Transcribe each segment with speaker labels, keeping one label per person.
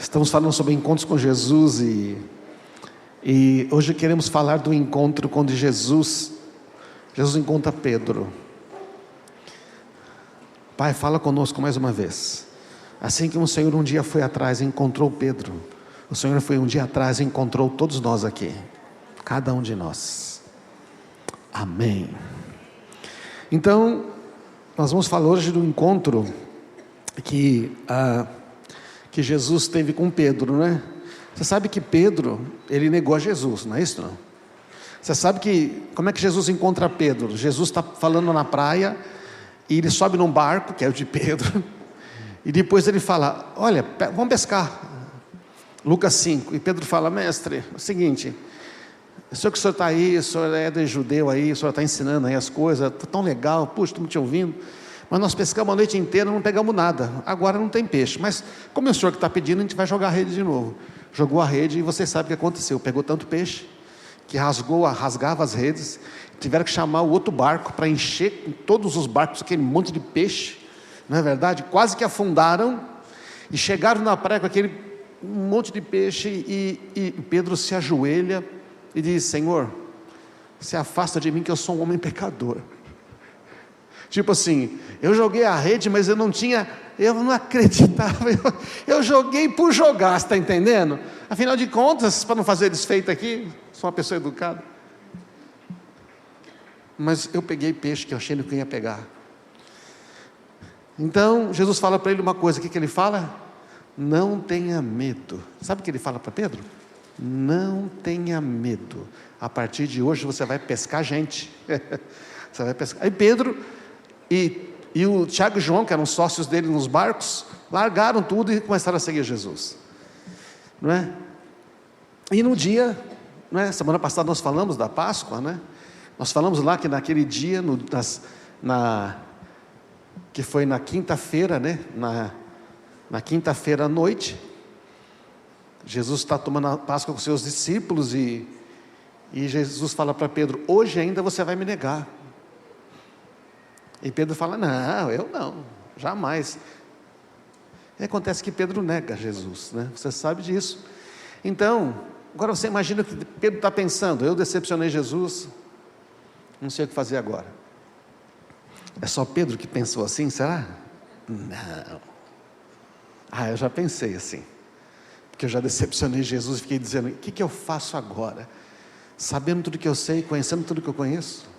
Speaker 1: Estamos falando sobre encontros com Jesus e hoje queremos falar do encontro quando Jesus encontra Pedro. Pai, fala conosco mais uma vez. Assim como o Senhor um dia foi atrás e encontrou Pedro, o Senhor foi um dia atrás e encontrou todos nós aqui, cada um de nós. Amém. Então, nós vamos falar hoje do encontro que Jesus teve com Pedro, né? Você sabe que Pedro, ele negou a Jesus, não é isso não? Você sabe como é que Jesus encontra Pedro? Jesus está falando na praia, e ele sobe num barco, que é o de Pedro, e depois ele fala, olha, vamos pescar, Lucas 5, e Pedro fala, mestre, é o seguinte, eu sei que o senhor está aí, o senhor é de judeu aí, o senhor está ensinando aí as coisas, está tão legal, puxa, estamos te ouvindo, mas nós pescamos a noite inteira, não pegamos nada, agora não tem peixe, mas como é o senhor que está pedindo, a gente vai jogar a rede de novo. Jogou a rede e você sabe o que aconteceu, pegou tanto peixe, que rasgava as redes, tiveram que chamar o outro barco, para encher com todos os barcos, aquele monte de peixe, não é verdade? Quase que afundaram, e chegaram na praia com aquele monte de peixe, e Pedro se ajoelha, e diz, Senhor, se afasta de mim que eu sou um homem pecador. Tipo assim, eu joguei a rede, mas eu não acreditava, eu joguei por jogar, você está entendendo? Afinal de contas, para não fazer desfeito aqui, sou uma pessoa educada, mas eu peguei peixe que eu achei que eu ia pegar. Então, Jesus fala para ele uma coisa, o que ele fala? Não tenha medo. Sabe o que ele fala para Pedro? Não tenha medo, a partir de hoje você vai pescar gente, você vai pescar. Aí Pedro e o Tiago e João, que eram sócios dele nos barcos, largaram tudo e começaram a seguir Jesus, não é? E no dia, não é? Semana passada nós falamos da Páscoa, né? Nós falamos lá que naquele dia, que foi na quinta-feira, né? Na quinta-feira à noite, Jesus está tomando a Páscoa com seus discípulos e Jesus fala para Pedro, hoje ainda você vai me negar. E Pedro fala, não, eu não, jamais. E acontece que Pedro nega Jesus, né? Você sabe disso. Então, agora você imagina o que Pedro está pensando, eu decepcionei Jesus, não sei o que fazer agora. É só Pedro que pensou assim, será? Não. Eu já pensei assim, porque eu já decepcionei Jesus e fiquei dizendo, o que eu faço agora? Sabendo tudo que eu sei, conhecendo tudo que eu conheço,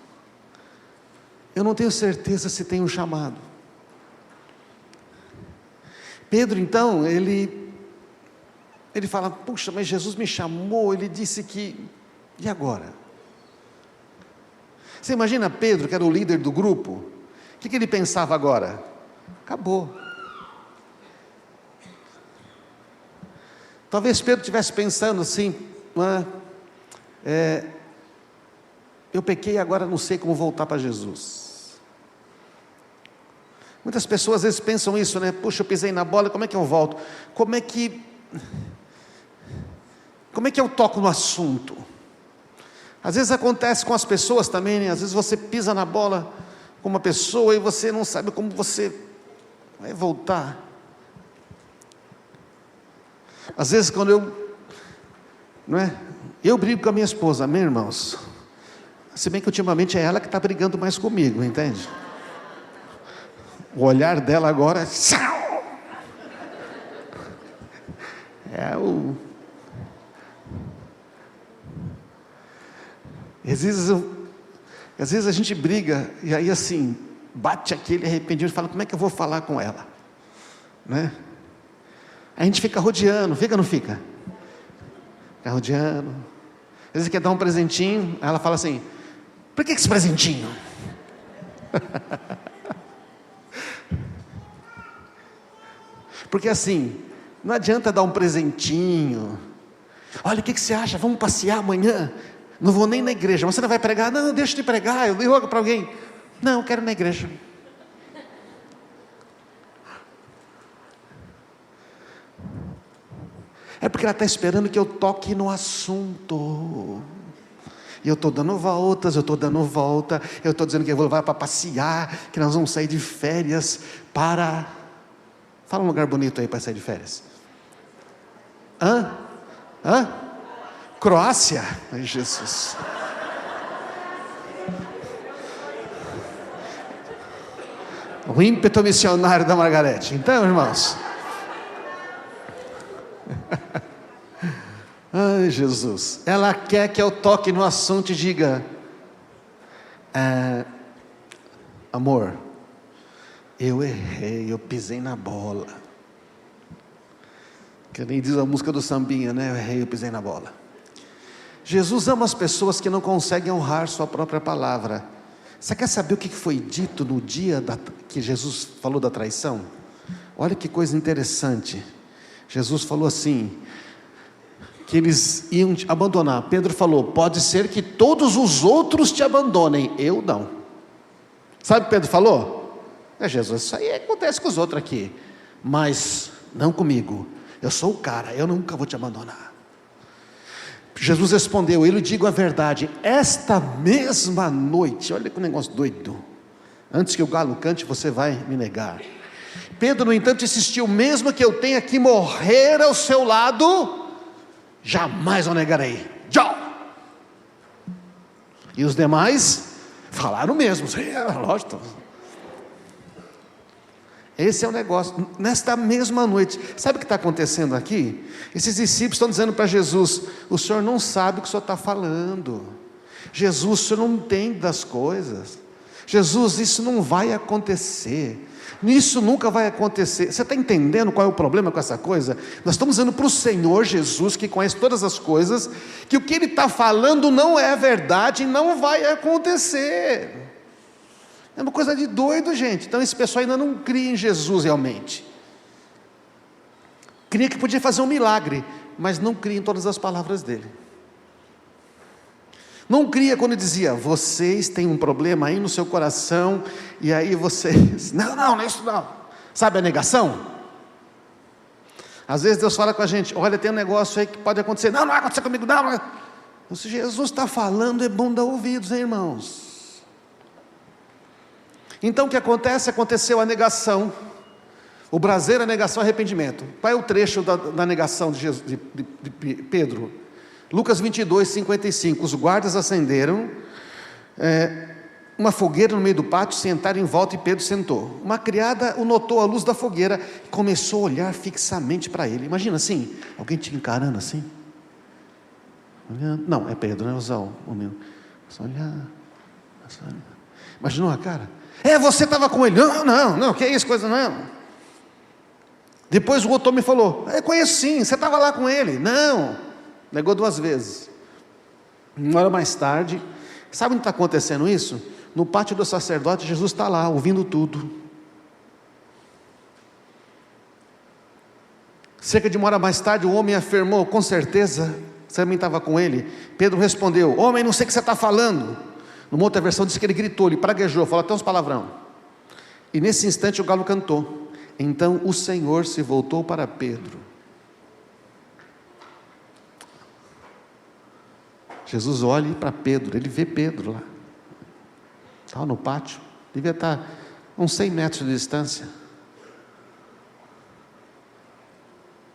Speaker 1: eu não tenho certeza se tem um chamado. Pedro então, ele fala, puxa, mas Jesus me chamou, ele disse que, e agora? Você imagina Pedro, que era o líder do grupo, o que ele pensava agora? Acabou. Talvez Pedro estivesse pensando assim, eu pequei, agora não sei como voltar para Jesus. Muitas pessoas às vezes pensam isso, né? Puxa, eu pisei na bola, como é que eu volto? Como é que eu toco no assunto? Às vezes acontece com as pessoas também, né? Às vezes você pisa na bola com uma pessoa e você não sabe como você vai voltar. Às vezes quando eu brigo com a minha esposa, amém, irmãos? Se bem que ultimamente é ela que está brigando mais comigo, entende? O olhar dela agora às vezes a gente briga, e aí assim, bate aquele arrependido e fala, como é que eu vou falar com ela? Né? A gente fica rodeando, fica ou não fica? Fica rodeando. Às vezes quer dar um presentinho, aí ela fala assim, por que esse presentinho? Porque assim, não adianta dar um presentinho, olha, o que você acha, vamos passear amanhã? Não vou nem na igreja, você não vai pregar? Não, deixa de pregar, eu ligo para alguém, não, eu quero ir na igreja. É porque ela está esperando que eu toque no assunto, e eu estou dando voltas, eu estou dizendo que eu vou levar para passear, que nós vamos sair de férias para... Fala um lugar bonito aí para sair de férias. Croácia. Ai, Jesus. O ímpeto missionário da Margarete. Então, irmãos. Ai, Jesus. Ela quer que eu toque no assunto e diga: amor, eu errei, eu pisei na bola. Que nem diz a música do sambinha, né? Eu errei, eu pisei na bola. Jesus ama as pessoas que não conseguem honrar sua própria palavra. Você quer saber o que foi dito no dia que Jesus falou da traição? Olha que coisa interessante. Jesus falou assim, que eles iam te abandonar. Pedro falou: pode ser que todos os outros te abandonem, eu não. Sabe o que Pedro falou? Jesus, isso aí acontece com os outros aqui, mas não comigo. Eu sou o cara, eu nunca vou te abandonar. Jesus respondeu: eu lhe digo a verdade, esta mesma noite, olha que negócio doido, antes que o galo cante, você vai me negar. Pedro, no entanto, insistiu: mesmo que eu tenha que morrer ao seu lado, jamais o negarei. Tchau. E os demais falaram mesmo. Lógico. Esse é o negócio. Nesta mesma noite, sabe o que está acontecendo aqui? Esses discípulos estão dizendo para Jesus: o senhor não sabe o que o senhor está falando. Jesus, o senhor não entende das coisas. Jesus, isso não vai acontecer. Isso nunca vai acontecer. Você está entendendo qual é o problema com essa coisa? Nós estamos dizendo para o Senhor Jesus, que conhece todas as coisas, que o que Ele está falando não é verdade e não vai acontecer. É uma coisa de doido, gente. Então esse pessoal ainda não cria em Jesus realmente. Cria que podia fazer um milagre, mas não cria em todas as palavras dele. Não cria quando ele dizia: vocês têm um problema aí no seu coração, e aí vocês, não é isso não. Sabe a negação? Às vezes Deus fala com a gente: olha, tem um negócio aí que pode acontecer. Não vai acontecer comigo, não. Se Jesus está falando, é bom dar ouvidos, hein, irmãos? Então o que acontece? Aconteceu a negação. O braseiro é negação e arrependimento. Qual é o trecho da negação de Pedro? Lucas 22, 55. Os guardas acenderam uma fogueira no meio do pátio, sentaram em volta e Pedro sentou. Uma criada o notou à luz da fogueira e começou a olhar fixamente para ele. Imagina assim, alguém te encarando assim. Olhando. Não, é Pedro, né? O meu. Só olhar. Imaginou a cara? Você estava com ele. Não, que é isso, coisa não. Depois o outro me falou: conheço sim, você estava lá com ele. Não, negou 2 vezes. Uma hora mais tarde, sabe onde está acontecendo isso? No pátio do sacerdote, Jesus está lá, ouvindo tudo. Cerca de uma hora mais tarde, o homem afirmou: com certeza, você também estava com ele? Pedro respondeu: homem, não sei o que você está falando. Numa outra versão diz que ele gritou, ele praguejou, falou até uns palavrão. E nesse instante o galo cantou. Então o Senhor se voltou para Pedro. Jesus olha para Pedro, ele vê Pedro lá. Estava no pátio, devia estar uns 100 metros de distância.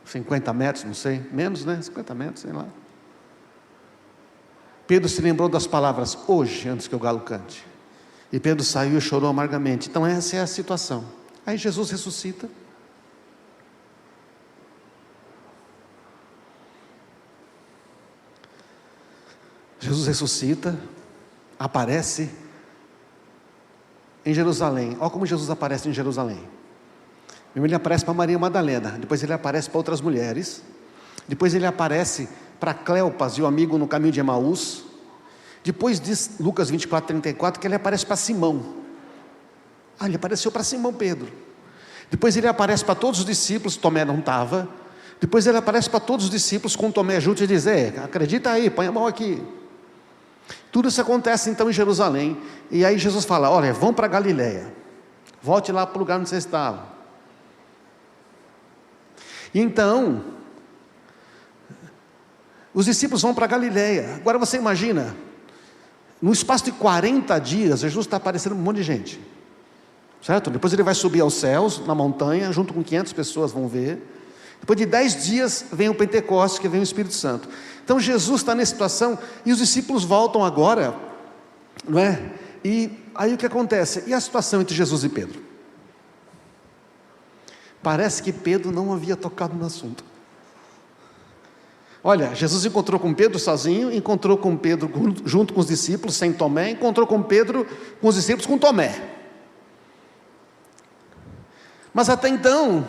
Speaker 1: 50 metros, não sei, menos, né? 50 metros, sei lá. Pedro se lembrou das palavras: hoje, antes que o galo cante. E Pedro saiu e chorou amargamente. Então essa é a situação. Aí Jesus ressuscita. Jesus ressuscita, aparece em Jerusalém. Olha como Jesus aparece em Jerusalém. Primeiro ele aparece para Maria Madalena, depois ele aparece para outras mulheres, depois ele aparece para Cleopas e o amigo no caminho de Emaús. Depois diz Lucas 24, 34 que ele aparece para Simão. Ele apareceu para Simão Pedro. Depois ele aparece para todos os discípulos, Tomé não estava. Depois ele aparece para todos os discípulos com Tomé junto e diz: acredita aí, põe a mão aqui. Tudo isso acontece então em Jerusalém. E aí Jesus fala: olha, vão para Galiléia, volte lá para o lugar onde vocês estavam. E então os discípulos vão para Galiléia. Agora você imagina, no espaço de 40 dias, Jesus está aparecendo um monte de gente, certo? Depois ele vai subir aos céus, na montanha, junto com 500 pessoas vão ver. Depois de 10 dias vem o Pentecostes, que vem o Espírito Santo. Então Jesus está nessa situação, e os discípulos voltam agora, não é? E aí o que acontece? E a situação entre Jesus e Pedro? Parece que Pedro não havia tocado no assunto. Olha, Jesus encontrou com Pedro sozinho, encontrou com Pedro junto com os discípulos, sem Tomé, encontrou com Pedro, com os discípulos, com Tomé. Mas até então,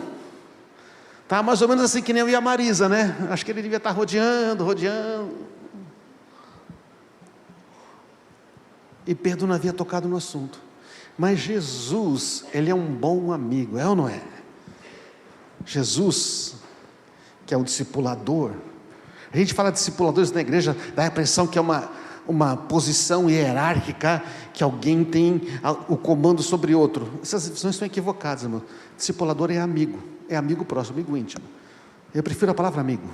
Speaker 1: tá mais ou menos assim que nem eu e a Marisa, né? Acho que ele devia estar rodeando. E Pedro não havia tocado no assunto. Mas Jesus, ele é um bom amigo, é ou não é? Jesus, que é o discipulador. A gente fala de discipuladores na igreja, dá a impressão que é uma posição hierárquica, que alguém tem o comando sobre outro. Essas visões estão equivocadas, irmão. Discipulador é amigo próximo, amigo íntimo. Eu prefiro a palavra amigo.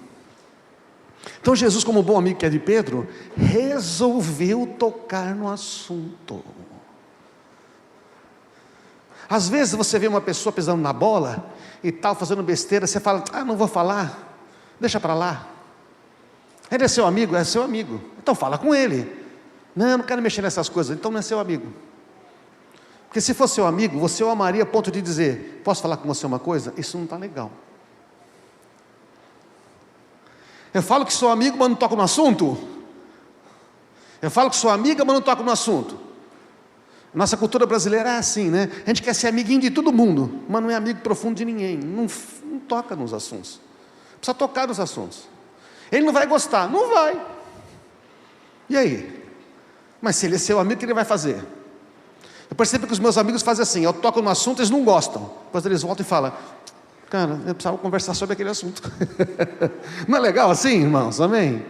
Speaker 1: Então Jesus, como bom amigo que é de Pedro, resolveu tocar no assunto. Às vezes você vê uma pessoa pisando na bola e tal, fazendo besteira, você fala, não vou falar, deixa para lá. Ele é seu amigo? É seu amigo. Então fala com ele. Não quero mexer nessas coisas. Então não é seu amigo. Porque se fosse seu amigo, você o amaria a ponto de dizer, posso falar com você uma coisa? Isso não está legal. Eu falo que sou amigo, mas não toco no assunto. Eu falo que sou amiga, mas não toco no assunto. Nossa cultura brasileira é assim, né? A gente quer ser amiguinho de todo mundo, mas não é amigo profundo de ninguém. Não toca nos assuntos. Precisa tocar nos assuntos. Ele não vai gostar, não vai. E aí? Mas se ele é seu amigo, o que ele vai fazer? Eu percebo que os meus amigos fazem assim, eu toco no assunto, eles não gostam. Depois eles voltam e falam, cara, eu precisava conversar sobre aquele assunto. Não é legal assim, irmãos? Amém?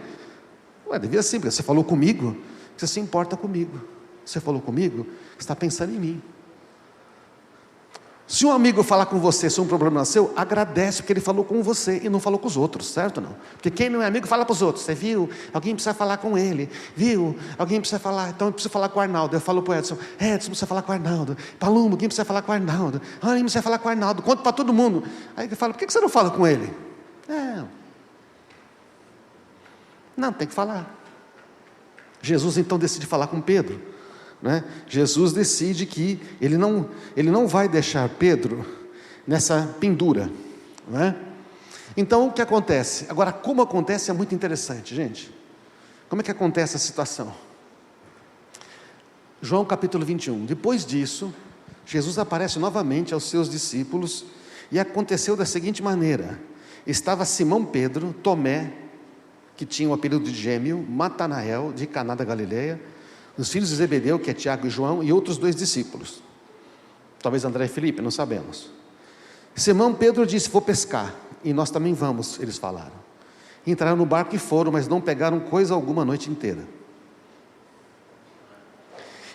Speaker 1: Ué, devia ser, porque você falou comigo, você se importa comigo. Você falou comigo, você está pensando em mim. Se um amigo falar com você sobre um problema seu, agradece porque ele falou com você e não falou com os outros, certo ou não? Porque quem não é amigo fala para os outros, você viu? Alguém precisa falar com ele, viu? Alguém precisa falar, então eu preciso falar com o Arnaldo. Eu falo para o Edson precisa falar com o Arnaldo. Palumbo, alguém precisa falar com o Arnaldo. Alguém precisa falar com o Arnaldo, conta para todo mundo. Aí ele fala, por que você não fala com ele? Não, tem que falar. Jesus então decide falar com Pedro. Jesus decide que ele não vai deixar Pedro nessa pendura. Então o que acontece? Agora, como acontece é muito interessante, gente. Como é que acontece a situação? João capítulo 21. Depois disso, Jesus aparece novamente aos seus discípulos, e aconteceu da seguinte maneira: estava Simão Pedro, Tomé, que tinha o apelido de Gêmeo, Natanael de Caná da Galileia, os filhos de Zebedeu, que é Tiago e João, e outros 2 discípulos, talvez André e Felipe, não sabemos. Simão Pedro disse, vou pescar, e nós também vamos, eles falaram. Entraram no barco e foram, mas não pegaram coisa alguma a noite inteira.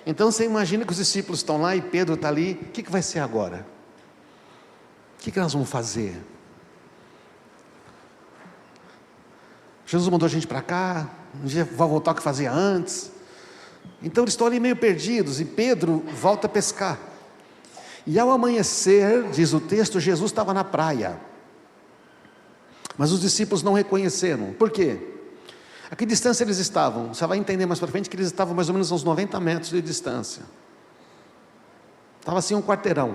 Speaker 1: Então você imagina que os discípulos estão lá e Pedro está ali, o que vai ser agora? O que nós vamos fazer? Jesus mandou a gente para cá, um dia vai voltar ao que fazia antes. Então eles estão ali meio perdidos, e Pedro volta a pescar. E ao amanhecer, diz o texto, Jesus estava na praia. Mas os discípulos não reconheceram. Por quê? A que distância eles estavam? Você vai entender mais para frente que eles estavam mais ou menos a uns 90 metros de distância. Estava assim um quarteirão.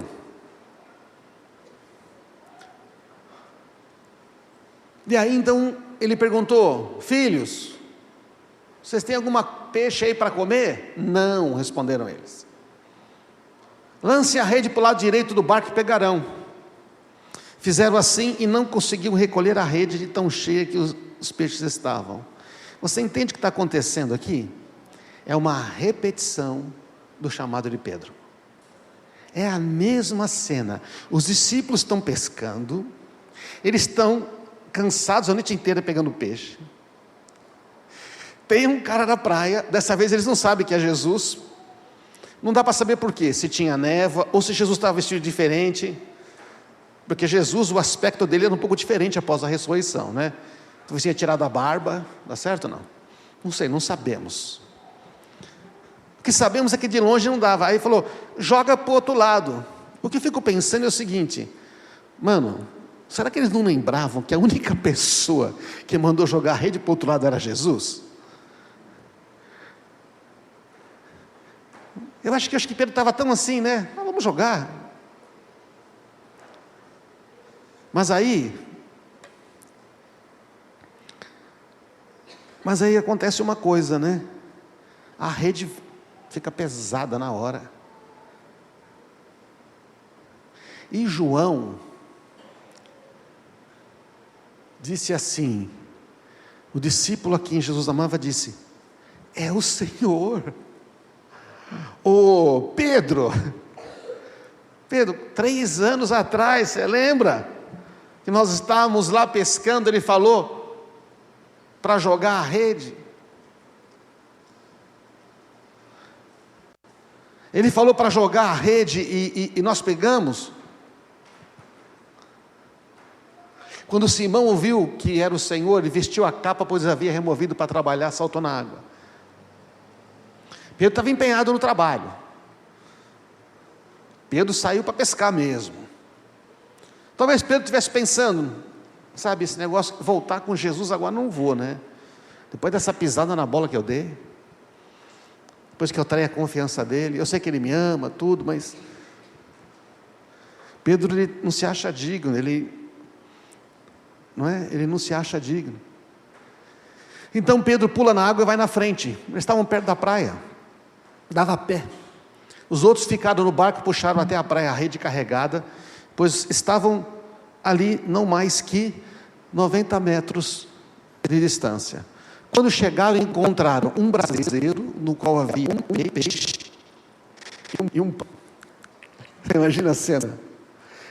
Speaker 1: E aí então ele perguntou, filhos, vocês têm alguma peixe aí para comer? Não, responderam eles. Lance a rede para o lado direito do barco e pegarão. Fizeram assim e não conseguiam recolher a rede de tão cheia que os peixes estavam. Você entende o que está acontecendo aqui? É uma repetição do chamado de Pedro. É a mesma cena. Os discípulos estão pescando, eles estão cansados a noite inteira pegando peixe. Tem um cara na praia, dessa vez eles não sabem que é Jesus, não dá para saber por quê, se tinha névoa, ou se Jesus estava vestido diferente, porque Jesus, o aspecto dele era um pouco diferente após a ressurreição, né? Talvez tinha tirado a barba, dá certo ou não? Não sei, não sabemos. O que sabemos é que de longe não dava, aí falou, joga para o outro lado. O que eu fico pensando é o seguinte, mano, Será que eles não lembravam que a única pessoa que mandou jogar a rede para o outro lado era Jesus? Eu acho que Pedro estava tão assim, né? Vamos jogar. Mas aí acontece uma coisa, né? A rede fica pesada na hora. E João disse assim, o discípulo a quem Jesus amava disse: é o Senhor. Ô Pedro, 3 anos atrás, você lembra? Que nós estávamos lá pescando, ele falou para jogar a rede. Ele falou para jogar a rede e nós pegamos. Quando Simão ouviu que era o Senhor, ele vestiu a capa, pois havia removido para trabalhar, saltou na água. Pedro estava empenhado no trabalho. Pedro saiu para pescar mesmo. Talvez Pedro estivesse pensando, sabe, esse negócio, voltar com Jesus agora não vou, né? Depois dessa pisada na bola que eu dei, depois que eu traí a confiança dele, eu sei que ele me ama, tudo, mas Pedro, ele não se acha digno, ele não se acha digno. Então Pedro pula na água e vai na frente. Eles estavam perto da praia, dava pé. Os outros ficaram no barco, puxaram até a praia a rede carregada, pois estavam ali não mais que 90 metros de distância. Quando chegaram, encontraram um braseiro no qual havia um peixe e um pão. Imagina a cena.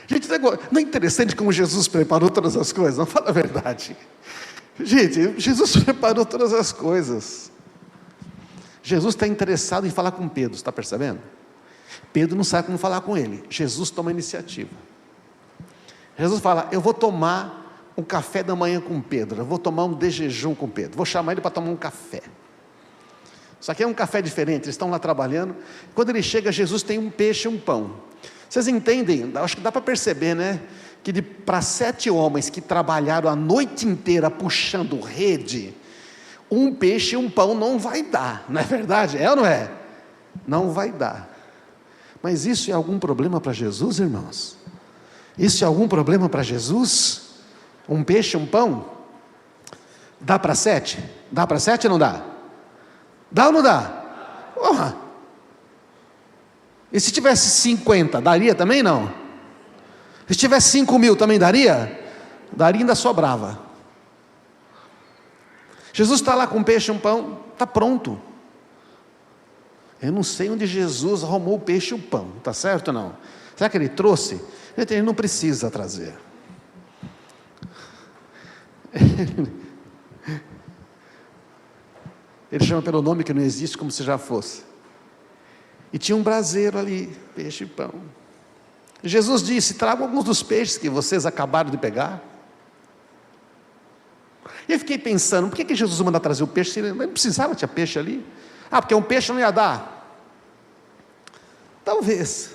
Speaker 1: Gente, não é interessante como Jesus preparou todas as coisas? Não, fala a verdade. Gente, Jesus preparou todas as coisas. Jesus está interessado em falar com Pedro, está percebendo? Pedro não sabe como falar com ele. Jesus toma a iniciativa. Jesus fala: eu vou tomar um café da manhã com Pedro, eu vou tomar um de jejum com Pedro, vou chamar ele para tomar um café. Só que é um café diferente, eles estão lá trabalhando. Quando ele chega, Jesus tem um peixe e um pão. Vocês entendem? Acho que dá para perceber, né? Que para 7 homens que trabalharam a noite inteira puxando rede, um peixe e um pão não vai dar, não é verdade? É ou não é? Não vai dar. Mas isso é algum problema para Jesus, irmãos? Isso é algum problema para Jesus? Um peixe e um pão? Dá para 7? Dá para 7 ou não dá? Dá ou não dá? Porra! E se tivesse 50, daria também não? Se tivesse 5.000 também daria? Daria, ainda sobrava. Jesus está lá com um peixe e um pão, está pronto. Eu não sei onde Jesus arrumou o peixe e o pão, está certo ou não? Será que ele trouxe? Ele não precisa trazer. Ele chama pelo nome que não existe, como se já fosse. E tinha um braseiro ali, peixe e pão. Jesus disse: tragam alguns dos peixes que vocês acabaram de pegar. E eu fiquei pensando, por que Jesus manda trazer o peixe? Ele não precisava, tinha peixe ali. Ah, porque um peixe não ia dar. Talvez.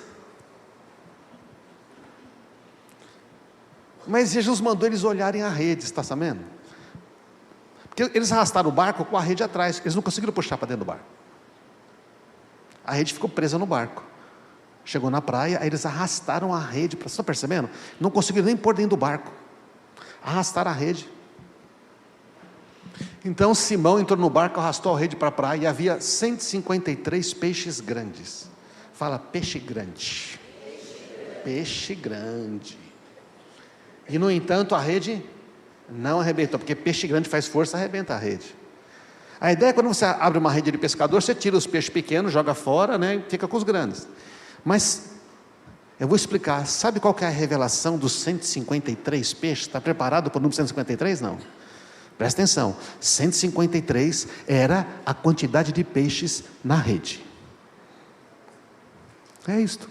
Speaker 1: Mas Jesus mandou eles olharem a rede, está sabendo? Porque eles arrastaram o barco com a rede atrás, eles não conseguiram puxar para dentro do barco. A rede ficou presa no barco. Chegou na praia, aí eles arrastaram a rede, vocês estão percebendo? Não conseguiram nem pôr dentro do barco. Arrastaram a rede. Então Simão entrou no barco, arrastou a rede para a praia, e havia 153 peixes grandes. Fala, peixe grande. Peixe grande. E no entanto a rede não arrebentou, porque peixe grande faz força, arrebenta a rede. A ideia é quando você abre uma rede de pescador, você tira os peixes pequenos, joga fora, né, e fica com os grandes. Mas eu vou explicar, sabe qual que é a revelação dos 153 peixes? Está preparado para o número 153? Não. Presta atenção, 153 era a quantidade de peixes na rede. É isto.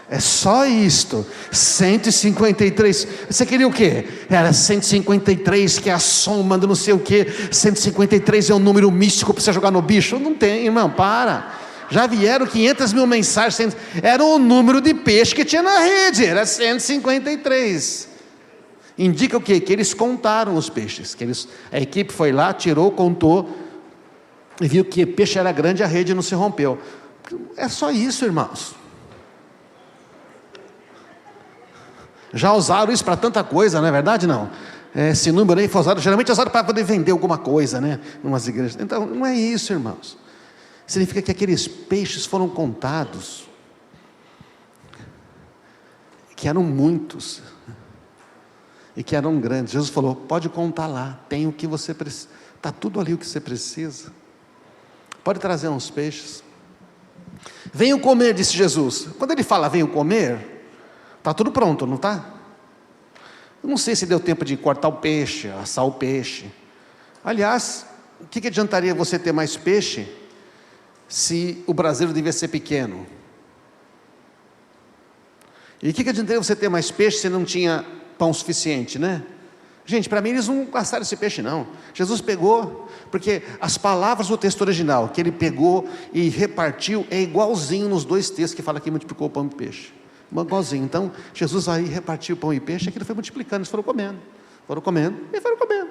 Speaker 1: É só isto. 153. Você queria o quê? Era 153, que é a soma do não sei o quê. 153 é um número místico para você jogar no bicho. Não tem, irmão, para. Já vieram 500 mil mensagens, era o número de peixe que tinha na rede, era 153. Indica o quê? Que eles contaram os peixes, a equipe foi lá, tirou, contou, e viu que o peixe era grande e a rede não se rompeu. É só isso, irmãos. Já usaram isso para tanta coisa, não é verdade? Não. Esse número aí foi usado, geralmente é usado para poder vender alguma coisa, né? Em umas igrejas. Então, não é isso, irmãos. Significa que aqueles peixes foram contados, que eram muitos, e que eram grandes. Jesus falou: pode contar lá, tem o que você precisa, está tudo ali o que você precisa. Pode trazer uns peixes. Venham comer, disse Jesus. Quando ele fala venham comer, está tudo pronto, não está? Eu não sei se deu tempo de cortar o peixe, assar o peixe. Aliás, o que adiantaria você ter mais peixe se o braseiro devia ser pequeno? E o que adiantaria você ter mais peixe se não tinha pão suficiente, né? Gente, para mim eles não passaram esse peixe não. Jesus pegou, porque as palavras do texto original, que ele pegou e repartiu, é igualzinho nos dois textos que fala que multiplicou o pão e o peixe. Igualzinho. Então, Jesus aí repartiu o pão e peixe, aquilo foi multiplicando, eles foram comendo e foram comendo.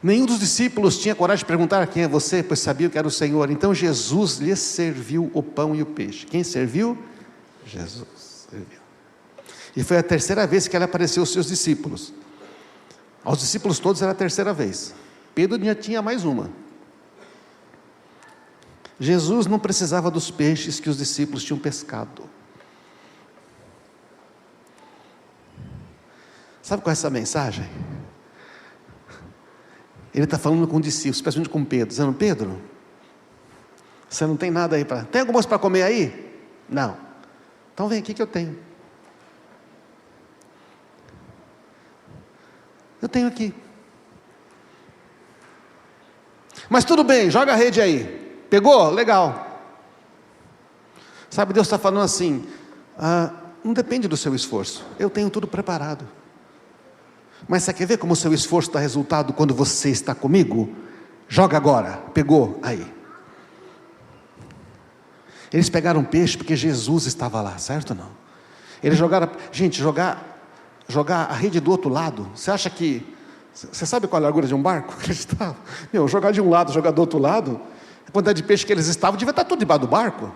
Speaker 1: Nenhum dos discípulos tinha coragem de perguntar quem é você, pois sabia que era o Senhor. Então Jesus lhes serviu o pão e o peixe. Quem serviu? Jesus serviu. E foi a terceira vez que ele apareceu aos seus discípulos. Aos discípulos todos era a terceira vez. Pedro já tinha mais uma. Jesus não precisava dos peixes que os discípulos tinham pescado. Sabe qual é essa mensagem? Ele está falando com discípulos, especialmente com Pedro, dizendo: Pedro, você não tem nada aí para... Tem alguma coisa para comer aí? Não. Então vem aqui que eu tenho. Eu tenho aqui. Mas tudo bem, joga a rede aí. Pegou? Legal. Sabe, Deus está falando assim: não depende do seu esforço, eu tenho tudo preparado. Mas você quer ver como o seu esforço dá resultado quando você está comigo? Joga agora. Pegou? Aí. Eles pegaram peixe porque Jesus estava lá, certo ou não? Eles jogaram... Gente, jogar a rede do outro lado, você acha que... Você sabe qual é a largura de um barco? Jogar de um lado, jogar do outro lado, a quantidade de peixe que eles estavam, devia estar tudo debaixo do barco.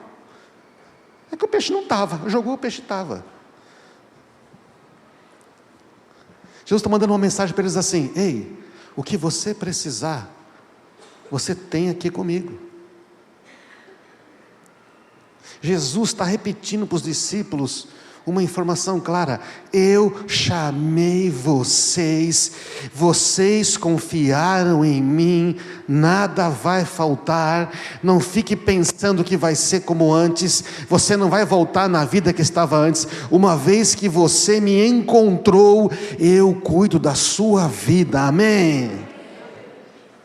Speaker 1: É que o peixe não estava, jogou, o peixe estava. Jesus está mandando uma mensagem para eles assim: ei, o que você precisar, você tem aqui comigo. Jesus está repetindo para os discípulos uma informação clara: eu chamei vocês, vocês confiaram em mim, nada vai faltar, não fique pensando que vai ser como antes, você não vai voltar na vida que estava antes, uma vez que você me encontrou, eu cuido da sua vida, amém?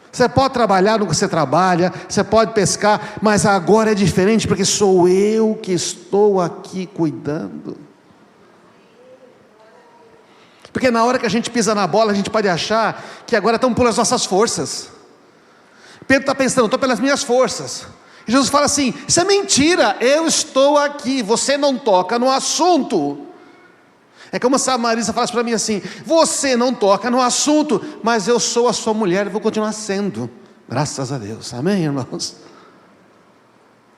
Speaker 1: Você pode trabalhar no que você trabalha, você pode pescar, mas agora é diferente, porque sou eu que estou aqui cuidando. Porque na hora que a gente pisa na bola, a gente pode achar que agora estamos pelas nossas forças. Pedro está pensando: estou pelas minhas forças. E Jesus fala assim: isso é mentira, eu estou aqui, você não toca no assunto. É como se a Marisa falasse para mim assim: você não toca no assunto, mas eu sou a sua mulher e vou continuar sendo. Graças a Deus, amém, irmãos?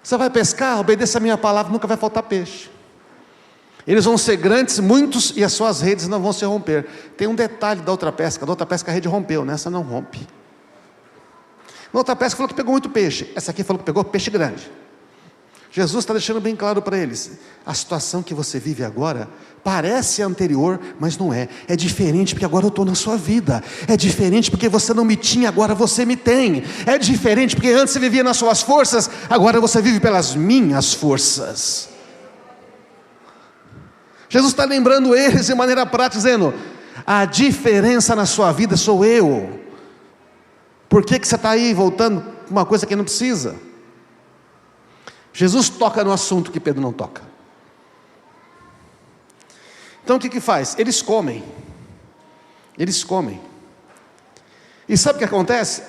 Speaker 1: Você vai pescar, obedeça a minha palavra, nunca vai faltar peixe. Eles vão ser grandes, muitos, e as suas redes não vão se romper. Tem um detalhe da outra pesca a rede rompeu, nessa não rompe. Na outra pesca falou que pegou muito peixe, essa aqui falou que pegou peixe grande. Jesus está deixando bem claro para eles: a situação que você vive agora parece anterior, mas não é. É diferente porque agora eu estou na sua vida. É diferente porque você não me tinha, agora você me tem. É diferente porque antes você vivia nas suas forças, agora você vive pelas minhas forças. Jesus está lembrando eles de maneira prática, dizendo: a diferença na sua vida sou eu. Por que você está aí voltando para uma coisa que não precisa? Jesus toca no assunto que Pedro não toca. Então o que faz? Eles comem. E sabe o que acontece?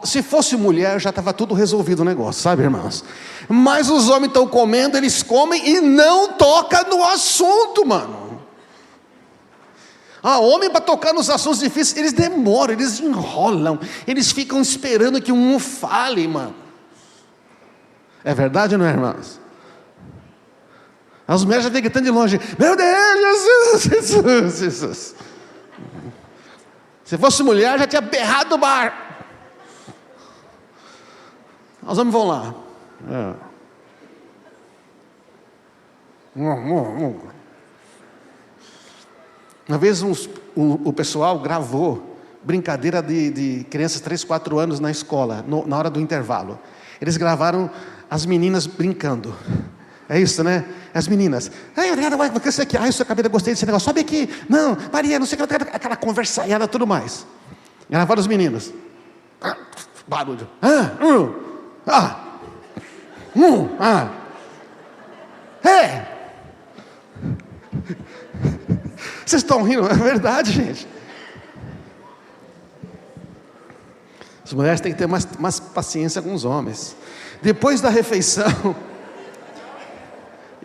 Speaker 1: Se fosse mulher, já estava tudo resolvido o negócio, sabe, irmãos? Mas os homens estão comendo, eles comem e não tocam no assunto, mano. Homem para tocar nos assuntos difíceis, eles demoram, eles enrolam, eles ficam esperando que um fale, mano. É verdade ou não é, irmãos? As mulheres já vêm gritando de longe: meu Deus, Jesus, Jesus. Se fosse mulher, já tinha berrado no bar. Os homens vão lá. Uma vez o pessoal gravou brincadeira de crianças 3, 4 anos na escola, na hora do intervalo. Eles gravaram as meninas brincando. É isso, né? As meninas: ai, Adriana, vai crescer aqui. Ai, sua cabelo, gostei desse negócio. Sobe aqui. Não, Maria, não sei o que. Aquela conversaiada, tudo mais. Gravaram os meninos. Barulho. Vocês estão rindo? É verdade, gente. As mulheres têm que ter mais paciência com os homens. Depois da refeição,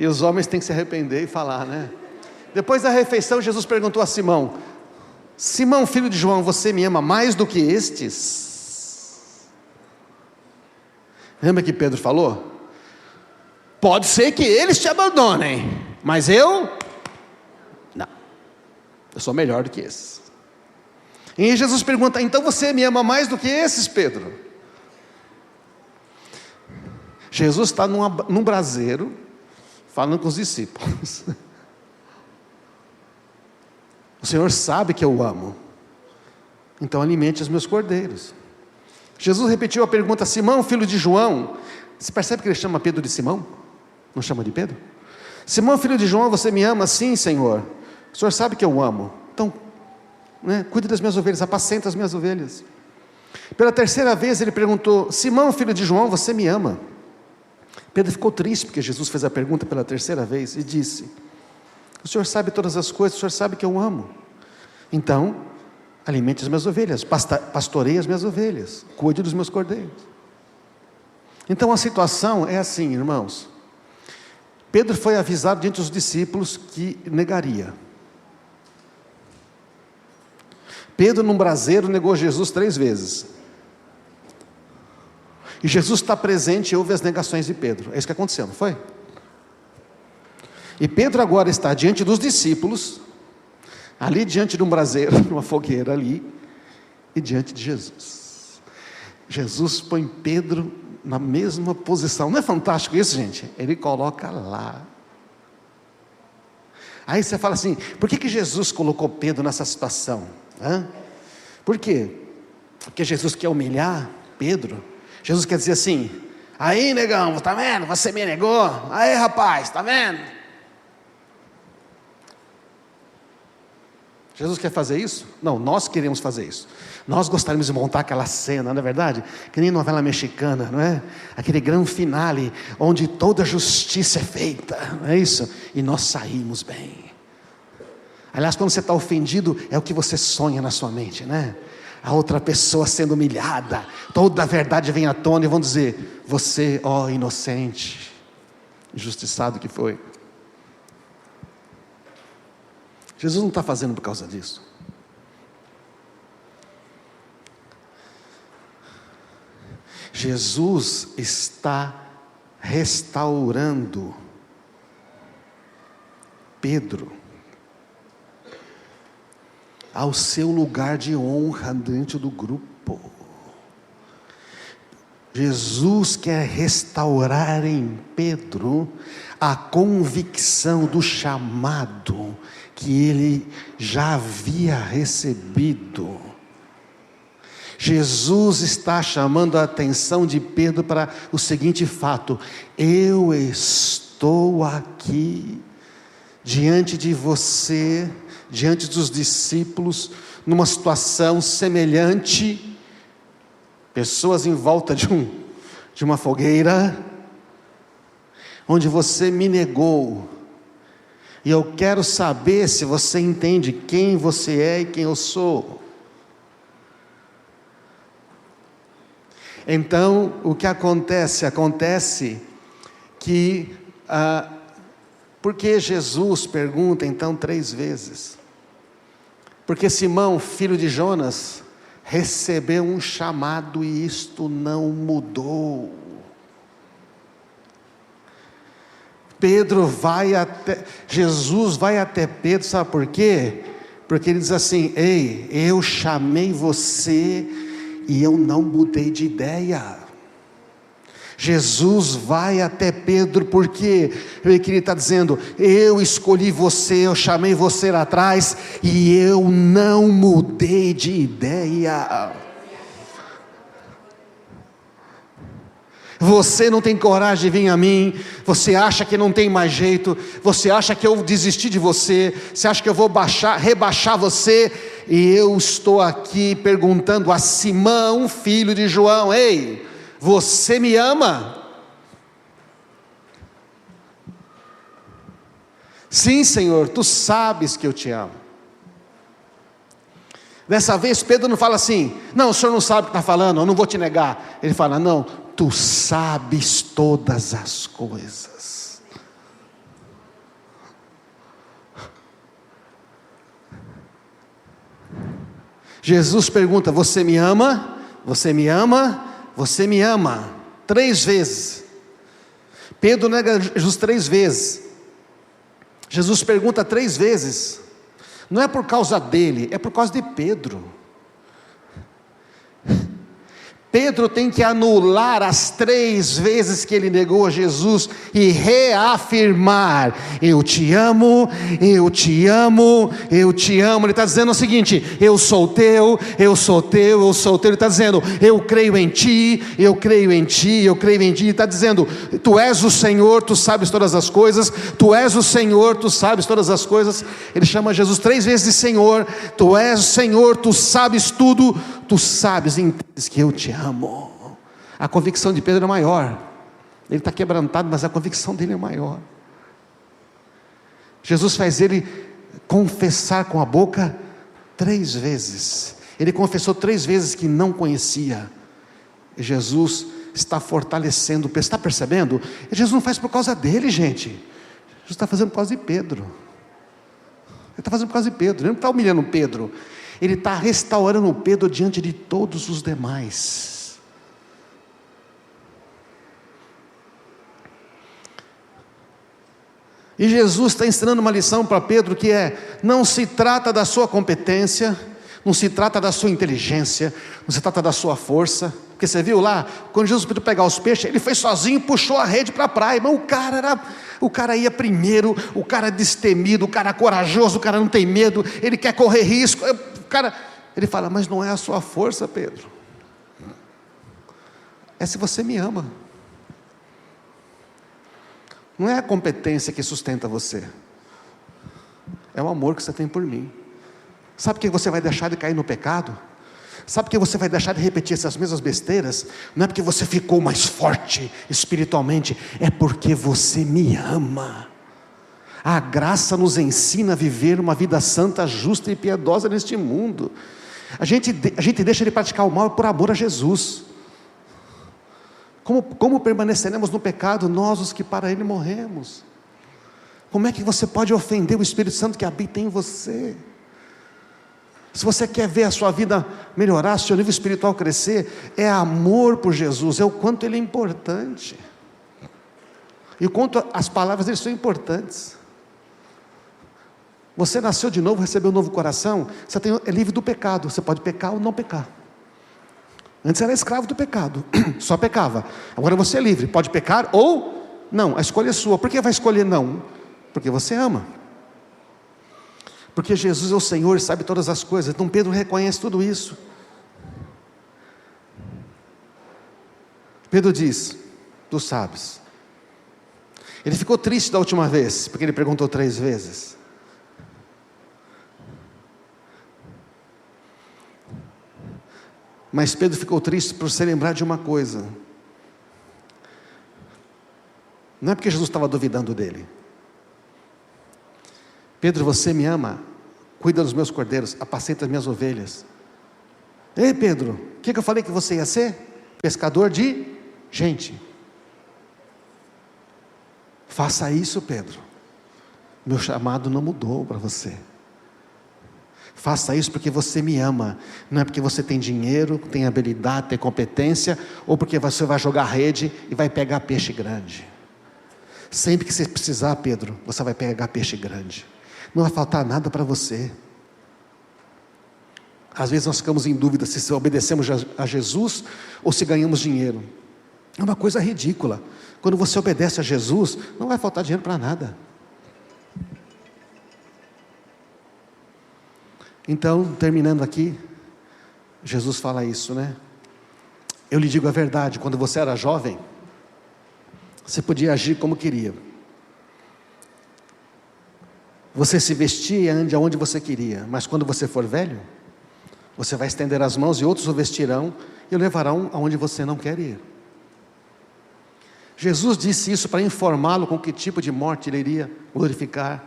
Speaker 1: e os homens têm que se arrepender e falar, né? Depois da refeição, Jesus perguntou a Simão: Simão, filho de João, você me ama mais do que estes? Lembra que Pedro falou? Pode ser que eles te abandonem, mas eu sou melhor do que esses. E Jesus pergunta: então você me ama mais do que esses, Pedro? Jesus está num braseiro, falando com os discípulos. O Senhor sabe que eu amo, então alimente os meus cordeiros. Jesus repetiu a pergunta: Simão, filho de João. Você percebe que ele chama Pedro de Simão? Não chama de Pedro? Simão, filho de João, você me ama? Sim, Senhor. O Senhor sabe que eu amo. Então, cuide das minhas ovelhas, apacenta as minhas ovelhas. Pela terceira vez ele perguntou: Simão, filho de João, você me ama? Pedro ficou triste porque Jesus fez a pergunta pela terceira vez e disse: o Senhor sabe todas as coisas, o Senhor sabe que eu amo. Então, alimente as minhas ovelhas, pastoreie as minhas ovelhas, cuide dos meus cordeiros. Então a situação é assim, irmãos. Pedro foi avisado diante dos discípulos que negaria. Pedro, num braseiro, negou Jesus 3 vezes. E Jesus está presente e ouve as negações de Pedro. É isso que aconteceu, não foi? E Pedro agora está diante dos discípulos, ali diante de um braseiro, numa fogueira ali, e diante de Jesus. Jesus põe Pedro na mesma posição. Não é fantástico isso, gente? Ele coloca lá. Aí você fala assim: por que Jesus colocou Pedro nessa situação? Por quê? Porque Jesus quer humilhar Pedro. Jesus quer dizer assim: aí, negão, tá vendo? Você me negou. Aí, rapaz, tá vendo? Jesus quer fazer isso? Não, nós queremos fazer isso. Nós gostaríamos de montar aquela cena, não é verdade? Que nem novela mexicana, não é? Aquele grande finale, onde toda justiça é feita, não é isso? E nós saímos bem. Aliás, quando você está ofendido, é o que você sonha na sua mente, né? A outra pessoa sendo humilhada, toda a verdade vem à tona e vão dizer: você, ó inocente, injustiçado que foi. Jesus não está fazendo por causa disso. Jesus está restaurando Pedro ao seu lugar de honra dentro do grupo. Jesus quer restaurar em Pedro a convicção do chamado que ele já havia recebido. Jesus está chamando a atenção de Pedro para o seguinte fato: eu estou aqui diante de você, diante dos discípulos, numa situação semelhante, pessoas em volta de uma fogueira, onde você me negou, e eu quero saber se você entende quem você é e quem eu sou. Então, o que acontece? Acontece que, porque Jesus pergunta então 3 vezes? Porque Simão, filho de Jonas, recebeu um chamado e isto não mudou. Jesus vai até Pedro, sabe por quê? Porque ele diz assim: ei, eu chamei você e eu não mudei de ideia. Jesus vai até Pedro porque ele está dizendo: eu escolhi você, eu chamei você lá atrás e eu não mudei de ideia. Você não tem coragem de vir a mim, você acha que não tem mais jeito, você acha que eu desisti de você, você acha que eu vou rebaixar você, e eu estou aqui perguntando a Simão, filho de João: ei, você me ama? Sim, Senhor, tu sabes que eu te amo. Dessa vez Pedro não fala assim: não, o senhor não sabe o que está falando, eu não vou te negar. Ele fala: não, tu sabes todas as coisas. Jesus pergunta: você me ama? Você me ama? Você me ama? 3 vezes. Pedro nega Jesus 3 vezes. Jesus pergunta 3 vezes. Não é por causa dele, é por causa de Pedro. Pedro tem que anular as 3 vezes que ele negou a Jesus e reafirmar: eu te amo, eu te amo, eu te amo. Ele está dizendo o seguinte: eu sou teu, eu sou teu, eu sou teu. Ele está dizendo: eu creio em ti, eu creio em ti, eu creio em ti. Ele está dizendo: tu és o Senhor, tu sabes todas as coisas, tu és o Senhor, tu sabes todas as coisas. Ele chama Jesus 3 vezes de Senhor: tu és o Senhor, tu sabes tudo, tu sabes e entendes que eu te amo. A convicção de Pedro é maior. Ele está quebrantado, mas a convicção dele é maior. Jesus faz ele confessar com a boca 3 vezes. Ele confessou 3 vezes que não conhecia. E Jesus está fortalecendo. Está percebendo? E Jesus não faz por causa dele, gente. Jesus está fazendo por causa de Pedro. Ele está fazendo por causa de Pedro. Ele não está humilhando Pedro. Ele está restaurando Pedro diante de todos os demais. E Jesus está ensinando uma lição para Pedro que é: não se trata da sua competência, não se trata da sua inteligência, não se trata da sua força. Porque você viu lá, quando Jesus pediu pegar os peixes, ele foi sozinho e puxou a rede para a praia. Mas o cara ia primeiro, o cara destemido, o cara corajoso, o cara não tem medo, ele quer correr risco. Ele fala: mas não é a sua força, Pedro, é se você me ama. Não é a competência que sustenta você, é o amor que você tem por mim. Sabe por que você vai deixar de cair no pecado? Sabe por que você vai deixar de repetir essas mesmas besteiras? Não é porque você ficou mais forte espiritualmente, é porque você me ama. A graça nos ensina a viver uma vida santa, justa e piedosa neste mundo. A gente deixa de praticar o mal por amor a Jesus. Como permaneceremos no pecado, nós os que para Ele morremos? Como é que você pode ofender o Espírito Santo que habita em você? Se você quer ver a sua vida melhorar, seu nível espiritual crescer, é amor por Jesus, é o quanto Ele é importante, e o quanto as palavras dele são importantes. Você nasceu de novo, recebeu um novo coração, você é livre do pecado, você pode pecar ou não pecar. Antes era escravo do pecado, só pecava. Agora você é livre, pode pecar ou não, a escolha é sua. Por que vai escolher não? Porque você ama. Porque Jesus é o Senhor e sabe todas as coisas. Então Pedro reconhece tudo isso. Pedro diz: tu sabes. Ele ficou triste da última vez, porque ele perguntou 3 vezes. Mas Pedro ficou triste por se lembrar de uma coisa. Não é porque Jesus estava duvidando dele. Pedro, você me ama, cuida dos meus cordeiros, apacenta as minhas ovelhas. Ei Pedro, o que eu falei que você ia ser? pescador de gente. Faça isso, Pedro. Meu chamado não mudou para você. Faça isso porque você me ama, não é porque você tem dinheiro, tem habilidade, tem competência, ou porque você vai jogar rede e vai pegar peixe grande. Sempre que você precisar, Pedro, você vai pegar peixe grande. Não vai faltar nada para você. Às vezes nós ficamos em dúvida se obedecemos a Jesus ou se ganhamos dinheiro. É uma coisa ridícula. Quando você obedece a Jesus, não vai faltar dinheiro para nada. Então, terminando aqui, Jesus fala isso, né? Eu lhe digo a verdade, quando você era jovem, você podia agir como queria. Você se vestia e ande aonde você queria, mas quando você for velho, você vai estender as mãos e outros o vestirão e o levarão aonde você não quer ir. Jesus disse isso para informá-lo com que tipo de morte ele iria glorificar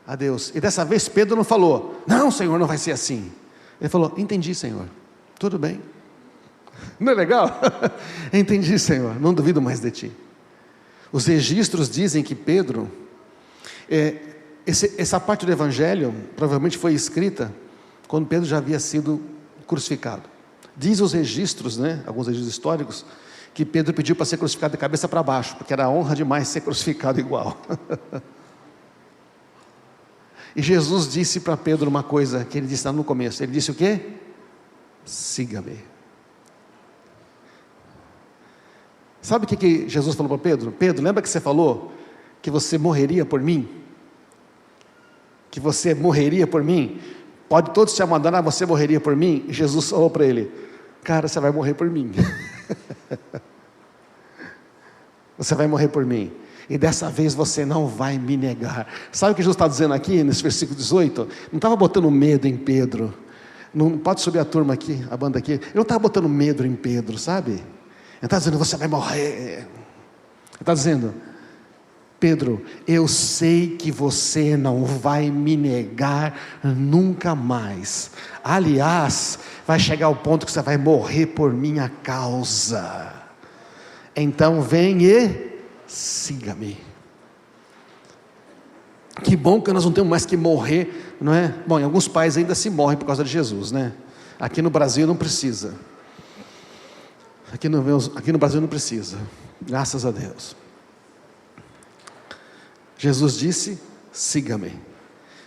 Speaker 1: a Deus. E dessa vez Pedro não falou, não, Senhor, não vai ser assim. Ele falou, entendi, Senhor, tudo bem. Não é legal? Entendi, Senhor, não duvido mais de ti. Os registros dizem que Pedro, essa parte do Evangelho provavelmente foi escrita quando Pedro já havia sido crucificado. Diz os registros, né, alguns registros históricos, que Pedro pediu para ser crucificado de cabeça para baixo, porque era honra demais ser crucificado igual. E Jesus disse para Pedro uma coisa que ele disse lá no começo. Ele disse o quê? Siga-me. Sabe o que Jesus falou para Pedro? Pedro, lembra que você falou que você morreria por mim? Que você morreria por mim? Pode todos te abandonar, você morreria por mim? E Jesus falou para ele, cara, você vai morrer por mim. Você vai morrer por mim. E dessa vez você não vai me negar. Sabe o que Jesus está dizendo aqui, nesse versículo 18? Não estava botando medo em Pedro. Não pode subir a turma aqui, a banda aqui. Ele não estava botando medo em Pedro, sabe? Ele está dizendo, você vai morrer. Ele está dizendo, Pedro, eu sei que você não vai me negar nunca mais. Aliás, vai chegar o ponto que você vai morrer por minha causa. Então vem e siga-me. Que bom que nós não temos mais que morrer, não é? Bom, em alguns países ainda se morre por causa de Jesus, né? Aqui no Brasil não precisa. Aqui no Brasil não precisa. Graças a Deus. Jesus disse, siga-me.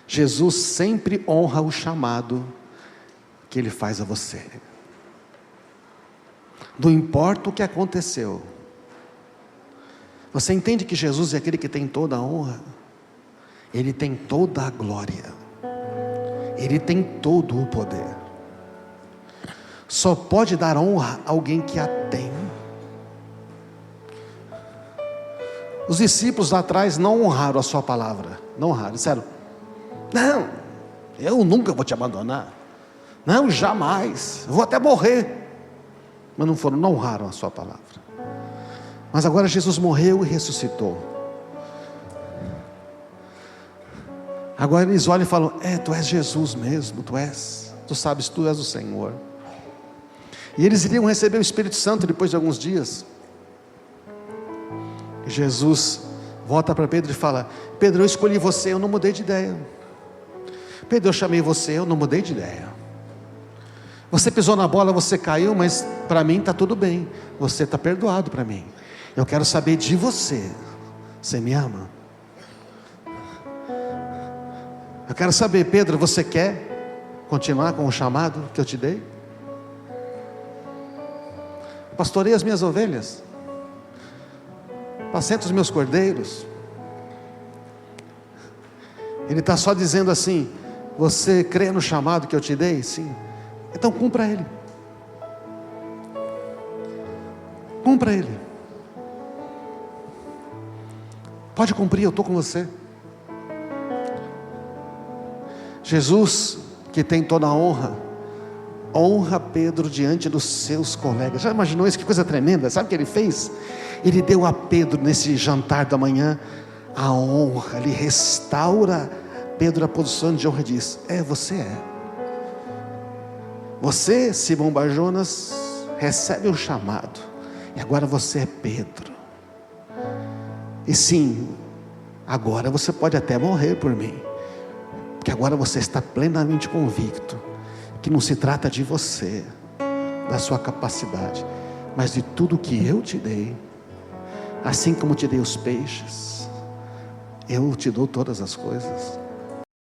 Speaker 1: Jesus sempre honra o chamado que Ele faz a você. Não importa o que aconteceu. Você entende que Jesus é aquele que tem toda a honra? Ele tem toda a glória. Ele tem todo o poder. Só pode dar honra a alguém que a tem. Os discípulos lá atrás não honraram a sua palavra. Não honraram, disseram, não, eu nunca vou te abandonar. Não, jamais, eu vou até morrer. Mas não honraram a sua palavra. Mas agora Jesus morreu e ressuscitou. Agora eles olham e falam, tu és Jesus mesmo, tu sabes, tu és o Senhor. E eles iriam receber o Espírito Santo depois de alguns dias. E Jesus volta para Pedro e fala, Pedro, eu escolhi você, eu não mudei de ideia. Pedro, eu chamei você, eu não mudei de ideia. Você pisou na bola, você caiu, mas para mim está tudo bem. Você está perdoado para mim. Eu quero saber de você. Você me ama? Eu quero saber, Pedro, você quer continuar com o chamado que eu te dei? Pastorei as minhas ovelhas. Apacenta os meus cordeiros. Ele está só dizendo assim, você crê no chamado que eu te dei? Sim. Então cumpra ele. Cumpra ele. Pode cumprir, eu estou com você. Jesus, que tem toda a honra, honra Pedro diante dos seus colegas. Já imaginou isso? Que coisa tremenda. Sabe o que ele fez? Ele deu a Pedro nesse jantar da manhã a honra. Ele restaura Pedro a posição de honra e diz, você é. Você, Simão Barjonas, recebe o chamado, e agora você é Pedro. E sim, agora você pode até morrer por mim, porque agora você está plenamente convicto que não se trata de você, da sua capacidade, mas de tudo que eu te dei. Assim como te dei os peixes, eu te dou todas as coisas.